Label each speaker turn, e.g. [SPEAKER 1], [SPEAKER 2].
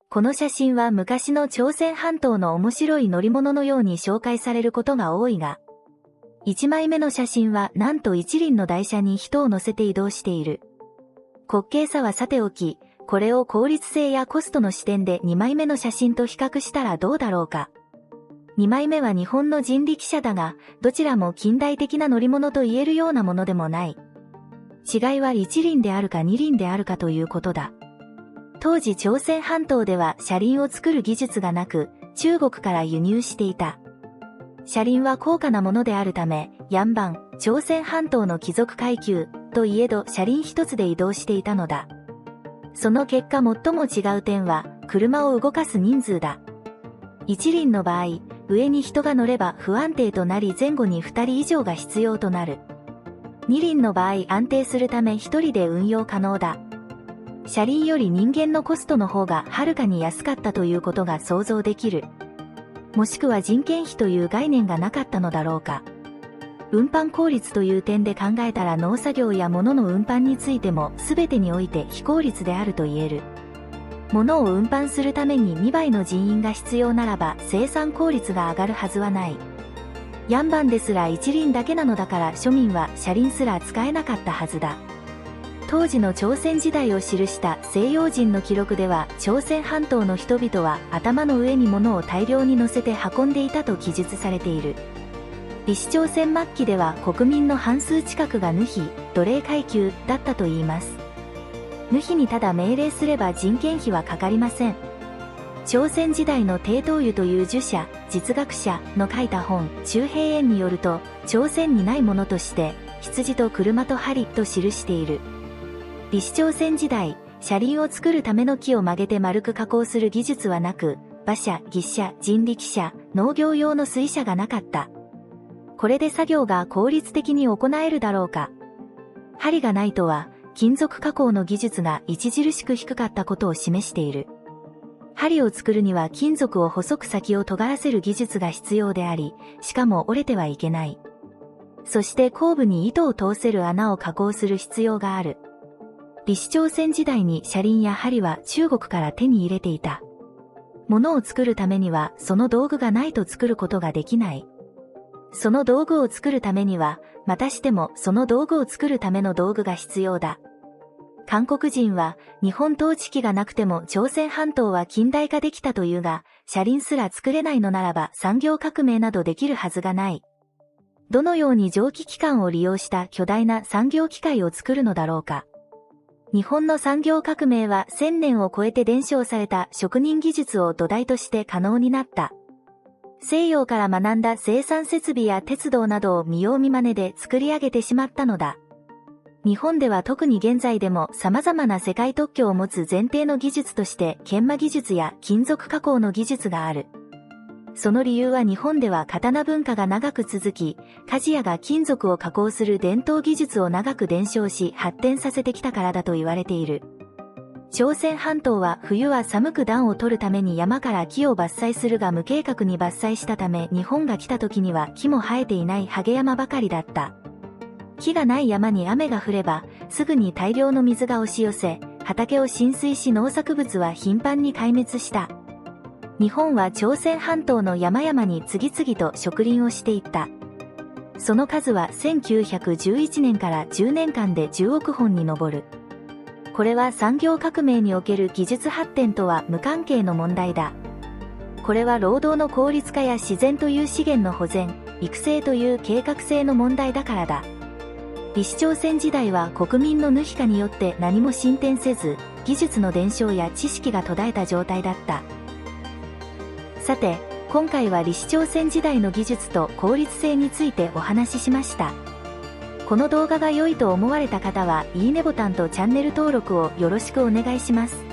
[SPEAKER 1] この写真は昔の朝鮮半島の面白い乗り物のように紹介されることが多いが、1枚目の写真はなんと一輪の台車に人を乗せて移動している。滑稽さはさておき、これを効率性やコストの視点で2枚目の写真と比較したらどうだろうか。2枚目は日本の人力車だが、どちらも近代的な乗り物と言えるようなものでもない。違いは一輪であるか二輪であるかということだ。当時朝鮮半島では車輪を作る技術がなく、中国から輸入していた。車輪は高価なものであるため、ヤンバン、朝鮮半島の貴族階級といえど車輪一つで移動していたのだ。その結果最も違う点は、車を動かす人数だ。一輪の場合、上に人が乗れば不安定となり前後に2人以上が必要となる。二輪の場合安定するため1人で運用可能だ。車輪より人間のコストの方がはるかに安かったということが想像できる。もしくは人件費という概念がなかったのだろうか。運搬効率という点で考えたら農作業や物の運搬についても全てにおいて非効率であると言える。物を運搬するために2倍の人員が必要ならば生産効率が上がるはずはない。ヤンバンですら一輪だけなのだから庶民は車輪すら使えなかったはずだ。当時の朝鮮時代を記した西洋人の記録では朝鮮半島の人々は頭の上に物を大量に乗せて運んでいたと記述されている。李氏朝鮮末期では国民の半数近くがヌヒ、奴隷階級だったといいます。ヌヒにただ命令すれば人件費はかかりません。朝鮮時代の鄭東友という儒者、実学者の書いた本、中平円によると、朝鮮にないものとして、羊と車と針と記している。李氏朝鮮時代、車輪を作るための木を曲げて丸く加工する技術はなく、馬車、牛車、人力車、農業用の水車がなかった。これで作業が効率的に行えるだろうか。針がないとは、金属加工の技術が著しく低かったことを示している。針を作るには金属を細く先を尖らせる技術が必要であり、しかも折れてはいけない。そして後部に糸を通せる穴を加工する必要がある。李氏朝鮮時代に車輪や針は中国から手に入れていた。物を作るためにはその道具がないと作ることができない。その道具を作るためには、またしてもその道具を作るための道具が必要だ。韓国人は日本統治期がなくても朝鮮半島は近代化できたというが、車輪すら作れないのならば産業革命などできるはずがない。どのように蒸気機関を利用した巨大な産業機械を作るのだろうか。日本の産業革命は1000年を超えて伝承された職人技術を土台として可能になった。西洋から学んだ生産設備や鉄道などを見よう見まねで作り上げてしまったのだ。日本では特に現在でも様々な世界特許を持つ前提の技術として研磨技術や金属加工の技術がある。その理由は日本では刀文化が長く続き、鍛冶屋が金属を加工する伝統技術を長く伝承し発展させてきたからだと言われている。朝鮮半島は冬は寒く暖を取るために山から木を伐採するが無計画に伐採したため日本が来た時には木も生えていないハゲ山ばかりだった。木がない山に雨が降ればすぐに大量の水が押し寄せ、畑を浸水し農作物は頻繁に壊滅した。日本は朝鮮半島の山々に次々と植林をしていった。その数は1911年から10年間で10億本に上る。これは産業革命における技術発展とは無関係の問題だ。これは労働の効率化や自然という資源の保全、育成という計画性の問題だからだ。李氏朝鮮時代は国民のヌヒ化によって何も進展せず、技術の伝承や知識が途絶えた状態だった。さて、今回は李氏朝鮮時代の技術と効率性についてお話ししました。この動画が良いと思われた方は、いいねボタンとチャンネル登録をよろしくお願いします。